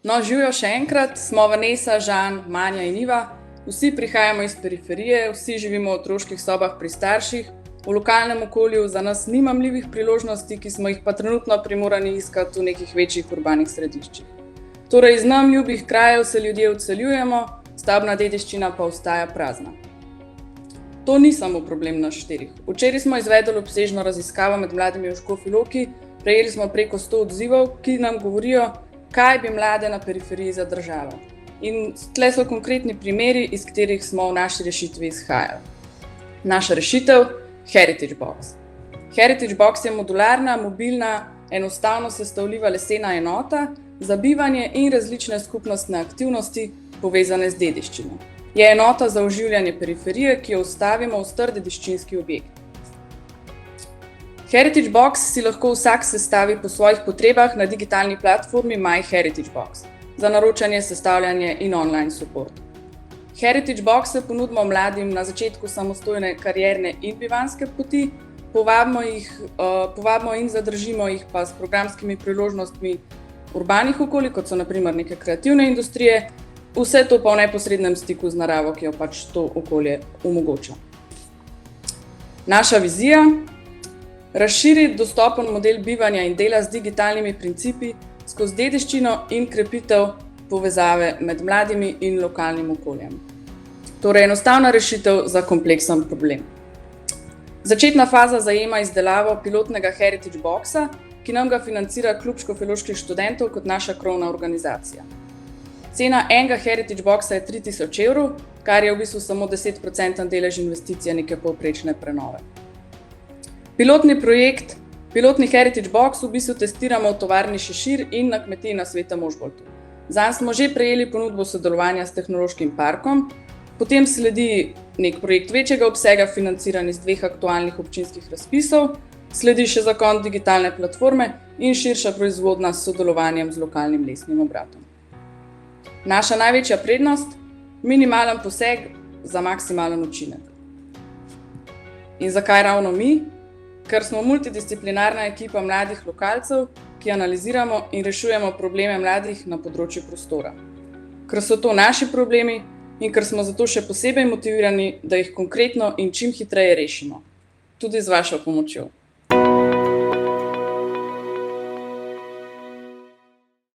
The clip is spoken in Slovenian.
No, živijo še enkrat, smo Vanesa, Žan, Manja in Iva. Vsi prihajamo iz periferije, vsi živimo v otroških sobah pri starših, v lokalnem okolju za nas ni mamljivih priložnosti, ki smo jih pa trenutno primorani iskati v nekih večjih urbanih središčih. Torej, iz nam ljubih krajev se ljudje odseljujemo, stavbna dediščina pa ostaja prazna. To ni samo problem nas štirih. Včeraj smo izvedli obsežno raziskavo med mladimi v Škofji Loki, prejeli smo preko 100 odzivov, ki nam govorijo, kaj bi mlade na periferiji zadržalo. In tle so konkretni primeri, iz katerih smo v naši rešitvi izhajali. Naša rešitev, Heritage Box. Heritage Box je modularna, mobilna, enostavno sestavljiva lesena enota za bivanje in različne skupnostne aktivnosti povezane z dediščino. Je enota za oživljanje periferije, ki jo vstavimo v star dediščinski objekt. Heritage Box si lahko vsak sestavi po svojih potrebah na digitalni platformi My Heritage Box za naročanje, sestavljanje in online support. Heritage Box se ponudimo mladim na začetku samostojne karierne in bivanjske poti, povabimo in zadržimo jih pa s programskimi priložnostmi urbanih okolij, kot so na primer neke kreativne industrije, vse to pa v neposrednem stiku z naravo, ki jo pač to okolje omogoča. Naša vizija: razširiti dostopen model bivanja in dela z digitalnimi principi skozi dediščino in krepitev povezave med mladimi in lokalnim okoljem. Torej, enostavna rešitev za kompleksen problem. Začetna faza zajema izdelavo pilotnega Heritage Boxa, ki nam ga financira Klub škofjeloških študentov kot naša krovna organizacija. Cena enega Heritage Boxa je 3000 evrov, kar je v bistvu samo 10% delež investicije neke povprečne prenove. Pilotni Heritage Box v bistvu testiramo v tovarni Šešir in na kmetiji na Svetem Ožboltu. Zanj smo že prejeli ponudbo sodelovanja s Tehnološkim parkom, potem sledi nek projekt večjega obsega, financiran iz 2 aktualnih občinskih razpisov, sledi še zakon digitalne platforme in širša proizvodnja s sodelovanjem z lokalnim lesnim obratom. Naša največja prednost: minimalen poseg za maksimalen učinek. In zakaj ravno mi? Ker smo multidisciplinarna ekipa mladih lokalcev, ki analiziramo in rešujemo probleme mladih na področju prostora. Ker so to naši problemi in ker smo zato še posebej motivirani, da jih konkretno in čim hitreje rešimo. Tudi z vašo pomočjo.